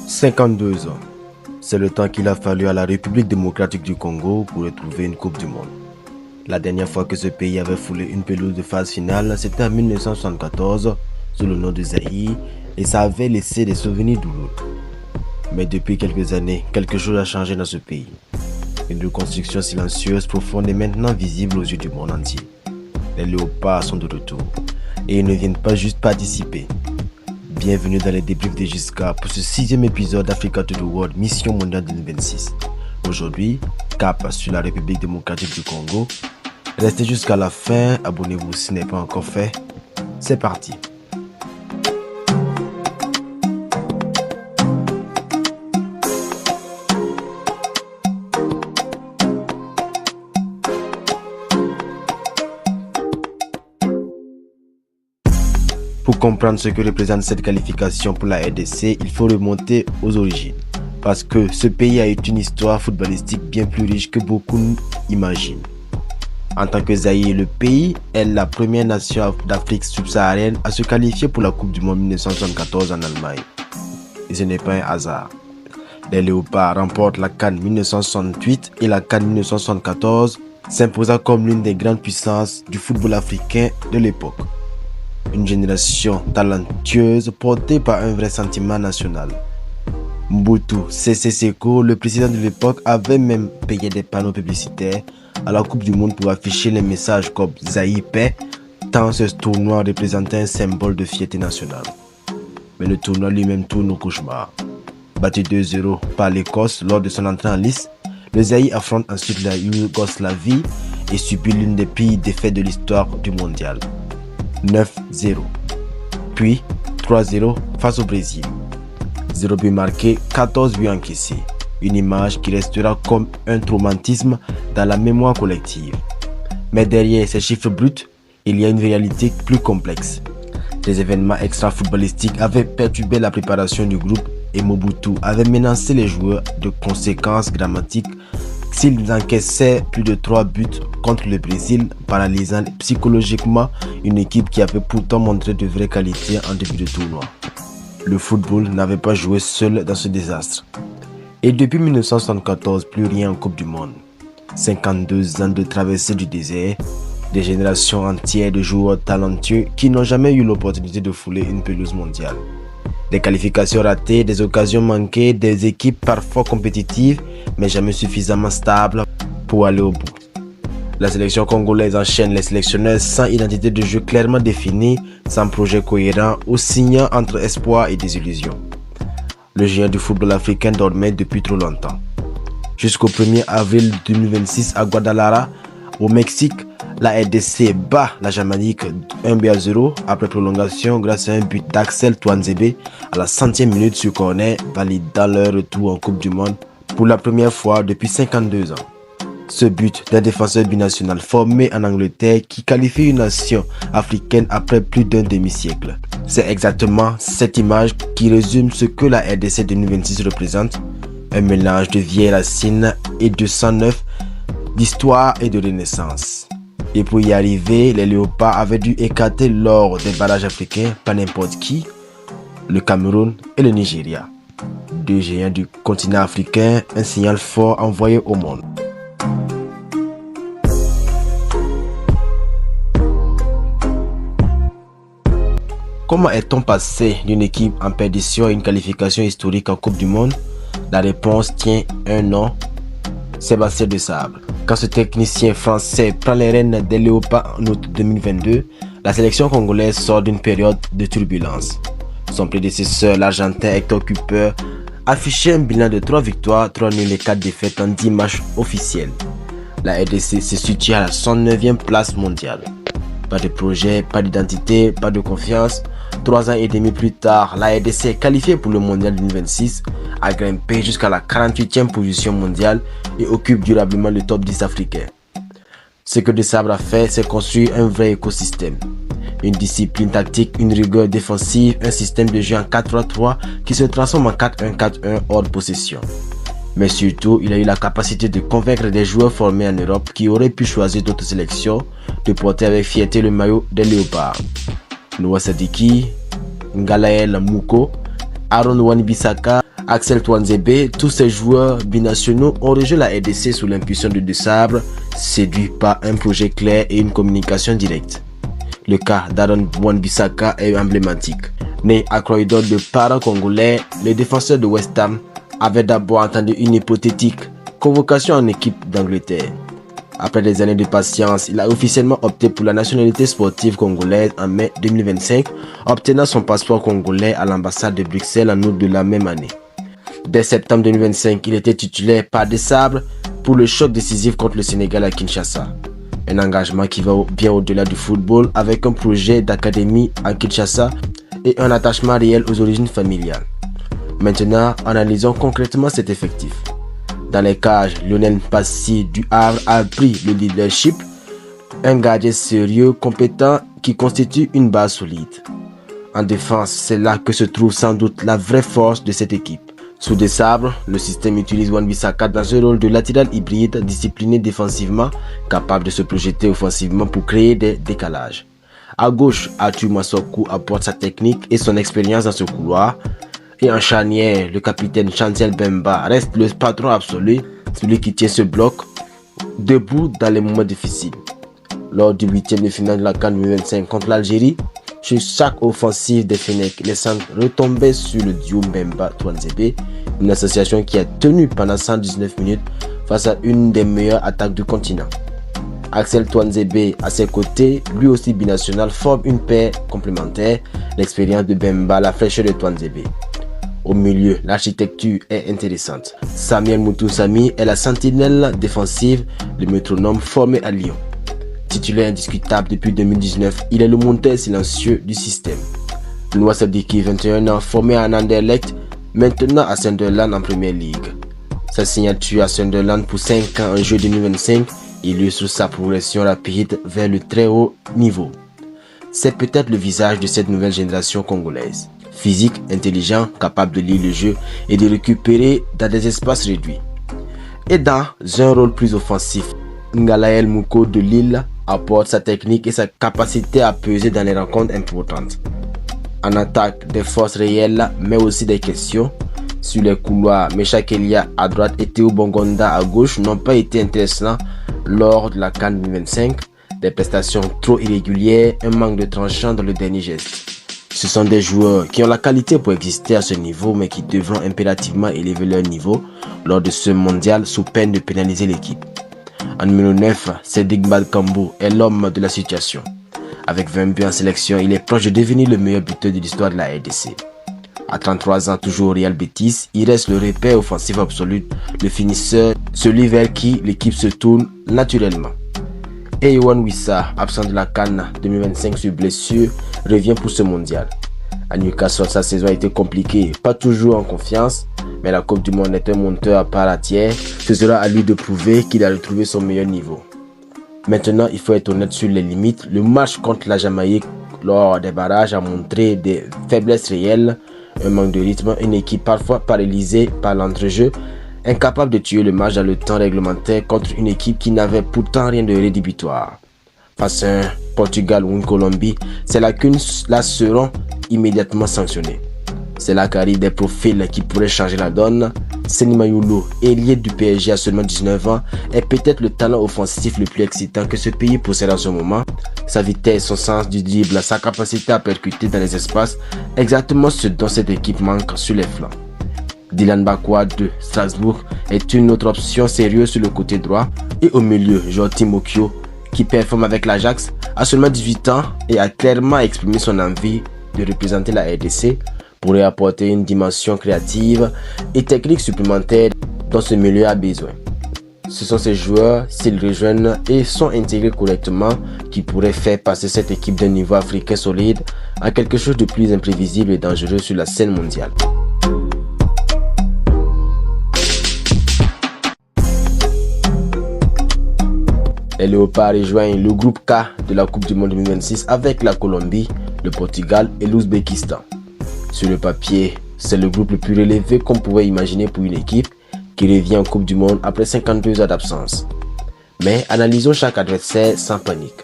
52 ans. C'est le temps qu'il a fallu à la République démocratique du Congo pour retrouver une Coupe du Monde. La dernière fois que ce pays avait foulé une pelouse de phase finale, c'était en 1974, sous le nom de Zaïre, et ça avait laissé des souvenirs douloureux. Mais depuis quelques années, quelque chose a changé dans ce pays. Une reconstruction silencieuse, profonde et maintenant visible aux yeux du monde entier. Les léopards sont de retour, et ils ne viennent pas juste participer. Bienvenue dans les débriefs de Jiska pour ce 6e épisode d'Africa to the World Mission Mondiale 2026. Aujourd'hui, cap sur la République démocratique du Congo. Restez jusqu'à la fin, abonnez-vous si ce n'est pas encore fait. C'est parti. Pour comprendre ce que représente cette qualification pour la RDC, il faut remonter aux origines. Parce que ce pays a eu une histoire footballistique bien plus riche que beaucoup imaginent. En tant que Zaïre, le pays est la première nation d'Afrique subsaharienne à se qualifier pour la Coupe du Monde 1974 en Allemagne. Et ce n'est pas un hasard. Les Léopards remportent la CAN 1968 et la CAN 1974, s'imposant comme l'une des grandes puissances du football africain de l'époque. Une génération talentueuse portée par un vrai sentiment national. Mobutu Sese Seko, le président de l'époque, avait même payé des panneaux publicitaires à la Coupe du Monde pour afficher les messages comme Zaïre paix, tant ce tournoi représentait un symbole de fierté nationale. Mais le tournoi lui-même tourne au cauchemar. Battu 2-0 par l'Écosse lors de son entrée en lice, le Zaïre affronte ensuite la Yougoslavie et subit l'une des pires défaites de l'histoire du mondial. 9-0, puis 3-0 face au Brésil. 0 but marqué, 14 buts encaissés. Une image qui restera comme un traumatisme dans la mémoire collective. Mais derrière ces chiffres bruts, il y a une réalité plus complexe. Des événements extra-footballistiques avaient perturbé la préparation du groupe et Mobutu avait menacé les joueurs de conséquences dramatiques s'ils encaissaient plus de 3 buts contre le Brésil, paralysant psychologiquement une équipe qui avait pourtant montré de vraies qualités en début de tournoi. Le football n'avait pas joué seul dans ce désastre. Et depuis 1974, plus rien en Coupe du Monde. 52 ans de traversée du désert, des générations entières de joueurs talentueux qui n'ont jamais eu l'opportunité de fouler une pelouse mondiale. Des qualifications ratées, des occasions manquées, des équipes parfois compétitives, mais jamais suffisamment stables pour aller au bout. La sélection congolaise enchaîne les sélectionneurs sans identité de jeu clairement définie, sans projet cohérent ou signant entre espoir et désillusion. Le géant du football africain dormait depuis trop longtemps. Jusqu'au 1er avril 2026 à Guadalajara, au Mexique, la RDC bat la Jamaïque 1-0 après prolongation grâce à un but d'Axel Touanzebe à la 100e minute sur corner, validant leur retour en Coupe du Monde pour la première fois depuis 52 ans. Ce but d'un défenseur binational formé en Angleterre qui qualifie une nation africaine après plus d'un demi-siècle. C'est exactement cette image qui résume ce que la RDC 2026 représente, un mélange de vieilles racines et de sang neuf, d'histoire et de renaissance. Et pour y arriver, les Léopards avaient dû écarter lors des barrages africains pas n'importe qui, le Cameroun et le Nigeria. Deux géants du continent africain, un signal fort envoyé au monde. Comment est-on passé d'une équipe en perdition à une qualification historique en Coupe du Monde? La réponse tient un nom, Sébastien Desabre. Quand ce technicien français prend les rênes des Léopards en août 2022, la sélection congolaise sort d'une période de turbulence. Son prédécesseur, l'Argentin Hector Cúper, affichait un bilan de 3 victoires, 3 nuls et 4 défaites en 10 matchs officiels. La RDC se situe à la 109e place mondiale. Pas de projet, pas d'identité, pas de confiance. 3 ans et demi plus tard, la RDC est qualifiée pour le mondial 2026, a grimpé jusqu'à la 48e position mondiale et occupe durablement le top 10 africain. Ce que Desabre a fait, c'est construire un vrai écosystème. Une discipline tactique, une rigueur défensive, un système de jeu en 4-3-3 qui se transforme en 4-1-4-1 hors de possession. Mais surtout, il a eu la capacité de convaincre des joueurs formés en Europe qui auraient pu choisir d'autres sélections de porter avec fierté le maillot des Léopards. Noah Sadiki, Ngalael Mouko, Aaron Wan-Bissaka, Axel Tuanzebe, tous ces joueurs binationaux ont rejoint la RDC sous l'impulsion de De Sabre, séduits par un projet clair et une communication directe. Le cas d'Aaron Wan-Bissaka est emblématique. Né à Croydon de parents congolais, le défenseur de West Ham avait d'abord entendu une hypothétique convocation en équipe d'Angleterre. Après des années de patience, il a officiellement opté pour la nationalité sportive congolaise en mai 2025, obtenant son passeport congolais à l'ambassade de Bruxelles en août de la même année. Dès septembre 2025, il était titulaire par De Sabre pour le choc décisif contre le Sénégal à Kinshasa. Un engagement qui va bien au-delà du football avec un projet d'académie à Kinshasa et un attachement réel aux origines familiales. Maintenant, analysons concrètement cet effectif. Dans les cages, Lionel Passy du Havre a pris le leadership, un gardien sérieux, compétent qui constitue une base solide. En défense, c'est là que se trouve sans doute la vraie force de cette équipe. Sous De Sabre, le système utilise Wan-Bissaka dans un rôle de latéral hybride, discipliné défensivement, capable de se projeter offensivement pour créer des décalages. À gauche, Arthur Massokou apporte sa technique et son expérience dans ce couloir. Et en charnière, le capitaine Chancel Bemba reste le patron absolu, celui qui tient ce bloc debout dans les moments difficiles. Lors du 8e de finale de la CAN 2025 contre l'Algérie, sur chaque offensive des Fennecs, les centres retombaient sur le duo Mbemba-Tuanzebe, une association qui a tenu pendant 119 minutes face à une des meilleures attaques du continent. Axel Tuanzebe, à ses côtés, lui aussi binational, forme une paire complémentaire, l'expérience de Bemba, la fraîcheur de Tuanzebe. Au milieu, l'architecture est intéressante. Samuel Mutusami est la sentinelle défensive, le métronome formé à Lyon. Titulaire indiscutable depuis 2019, il est le monteur silencieux du système. Noah Sadiki, 21 ans, formé à Anderlecht, maintenant à Sunderland en Premier League. Sa signature à Sunderland pour 5 ans en juillet 2025 illustre sa progression rapide vers le très haut niveau. C'est peut-être le visage de cette nouvelle génération congolaise. Physique, intelligent, capable de lire le jeu et de récupérer dans des espaces réduits. Et dans un rôle plus offensif, Ngalael Mouko de Lille apporte sa technique et sa capacité à peser dans les rencontres importantes. En attaque, des forces réelles, mais aussi des questions. Sur les couloirs, Meshak Elia à droite et Théo Bongonda à gauche n'ont pas été intéressants lors de la CAN 2025. Des prestations trop irrégulières, un manque de tranchant dans le dernier geste. Ce sont des joueurs qui ont la qualité pour exister à ce niveau, mais qui devront impérativement élever leur niveau lors de ce mondial sous peine de pénaliser l'équipe. En numéro 9, Cédric Balkambo est l'homme de la situation. Avec 20 buts en sélection, il est proche de devenir le meilleur buteur de l'histoire de la RDC. À 33 ans, toujours au Real Betis, il reste le repère offensif absolu, le finisseur, celui vers qui l'équipe se tourne naturellement. Et Yohan Wissa, absent de la CAN 2025 sur blessure, revient pour ce mondial. À Newcastle, sa saison a été compliquée, pas toujours en confiance, mais la Coupe du Monde est un monteur à part entière. Ce sera à lui de prouver qu'il a retrouvé son meilleur niveau. Maintenant, il faut être honnête sur les limites. Le match contre la Jamaïque lors des barrages a montré des faiblesses réelles, un manque de rythme, une équipe parfois paralysée par l'entrejeu, incapable de tuer le match dans le temps réglementaire contre une équipe qui n'avait pourtant rien de rédhibitoire. Face à un Portugal ou une Colombie, ces lacunes-là seront immédiatement sanctionnées. C'est là qu'arrivent des profils qui pourraient changer la donne. Seny Mayulu, ailier du PSG à seulement 19 ans, est peut-être le talent offensif le plus excitant que ce pays possède en ce moment. Sa vitesse, son sens du dribble, sa capacité à percuter dans les espaces, exactement ce dont cette équipe manque sur les flancs. Dylan Bakwa de Strasbourg est une autre option sérieuse sur le côté droit. Et au milieu, Jordi Mokyo, qui performe avec l'Ajax, a seulement 18 ans et a clairement exprimé son envie de représenter la RDC, pourrait apporter une dimension créative et technique supplémentaire dont ce milieu a besoin. Ce sont ces joueurs, s'ils rejoignent et sont intégrés correctement, qui pourraient faire passer cette équipe d'un niveau africain solide à quelque chose de plus imprévisible et dangereux sur la scène mondiale. Les Léopards rejoignent le groupe K de la Coupe du Monde 2026 avec la Colombie, le Portugal et l'Ouzbékistan. Sur le papier, c'est le groupe le plus relevé qu'on pouvait imaginer pour une équipe qui revient en Coupe du Monde après 52 ans d'absence. Mais analysons chaque adversaire sans panique.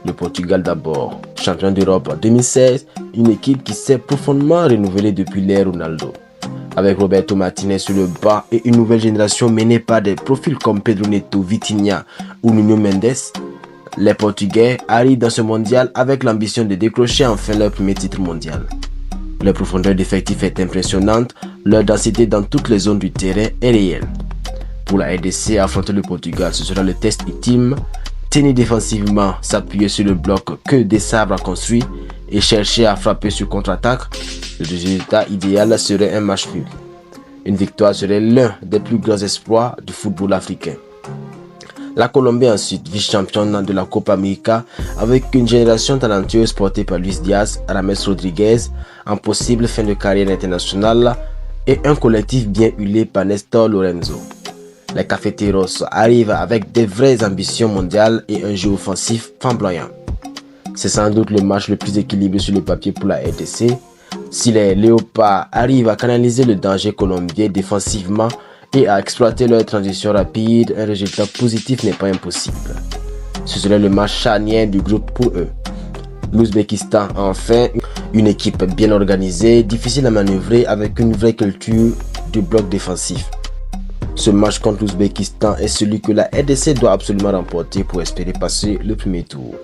Le Portugal d'abord, champion d'Europe en 2016, une équipe qui s'est profondément renouvelée depuis l'ère Ronaldo. Avec Roberto Martinez sur le banc et une nouvelle génération menée par des profils comme Pedro Neto, Vitinha ou Nuno Mendes, les Portugais arrivent dans ce mondial avec l'ambition de décrocher enfin leur premier titre mondial. Leur profondeur d'effectif est impressionnante, leur densité dans toutes les zones du terrain est réelle. Pour la RDC, affronter le Portugal, ce sera le test ultime. Tenir défensivement, s'appuyer sur le bloc que des sabres a construit et chercher à frapper sur contre-attaque. Le résultat idéal serait un match nul. Une victoire serait l'un des plus grands espoirs du football africain. La Colombie ensuite, vice-championne de la Copa América, avec une génération talentueuse portée par Luis Diaz, Rames Rodriguez, en possible fin de carrière internationale, et un collectif bien huilé par Néstor Lorenzo. Les Cafeteros arrivent avec des vraies ambitions mondiales et un jeu offensif flamboyant. C'est sans doute le match le plus équilibré sur le papier pour la RDC. Si les Léopards arrivent à canaliser le danger colombien défensivement et à exploiter leur transition rapide, un résultat positif n'est pas impossible. Ce serait le match charnière du groupe pour eux. L'Ouzbékistan, enfin, une équipe bien organisée, difficile à manœuvrer avec une vraie culture du bloc défensif. Ce match contre l'Ouzbékistan est celui que la RDC doit absolument remporter pour espérer passer le premier tour.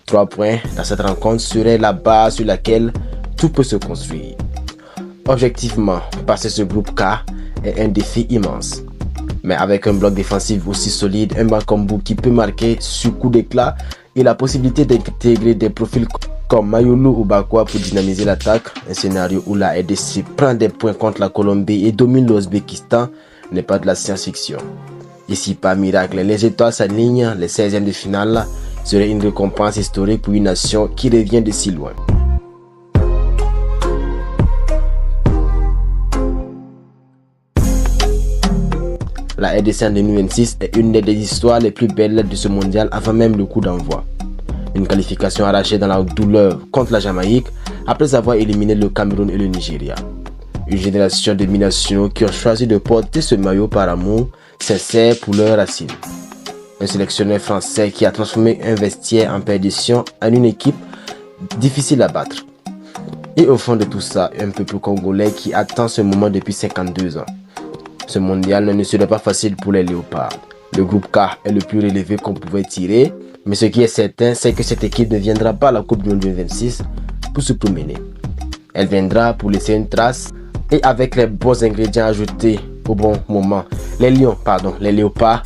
3 points dans cette rencontre seraient la base sur laquelle tout peut se construire. Objectivement, passer ce groupe K est un défi immense. Mais avec un bloc défensif aussi solide, un Bakambu qui peut marquer sur coup d'éclat et la possibilité d'intégrer des profils comme Mayulu ou Bakwa pour dynamiser l'attaque, un scénario où la RDC prend des points contre la Colombie et domine l'Ouzbékistan n'est pas de la science-fiction. Ici, par miracle, les étoiles s'alignent, les 16e de finale serait une récompense historique pour une nation qui revient de si loin. La RDC en 2026 est une des histoires les plus belles de ce mondial avant même le coup d'envoi. Une qualification arrachée dans la douleur contre la Jamaïque après avoir éliminé le Cameroun et le Nigeria. Une génération de binationaux qui ont choisi de porter ce maillot par amour sincère pour leurs racines. Un sélectionneur français qui a transformé un vestiaire en perdition en une équipe difficile à battre. Et au fond de tout ça, un peuple congolais qui attend ce moment depuis 52 ans. Ce mondial ne serait pas facile pour les Léopards. Le groupe K est le plus relevé qu'on pouvait tirer, mais ce qui est certain, c'est que cette équipe ne viendra pas à la Coupe du Monde 2026 pour se promener. Elle viendra pour laisser une trace et avec les bons ingrédients ajoutés au bon moment, les Léopards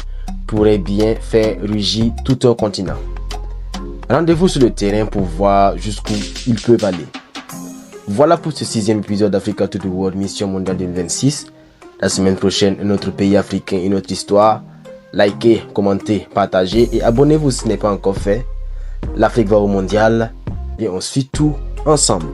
pourraient bien faire rugir tout un continent. Rendez-vous sur le terrain pour voir jusqu'où ils peuvent aller. Voilà pour ce 6e épisode d'Africa to the World Mission Mondiale 2026. La semaine prochaine, un autre pays africain, une autre histoire. Likez, commentez, partagez et abonnez-vous si ce n'est pas encore fait. L'Afrique va au mondial et on suit tout ensemble.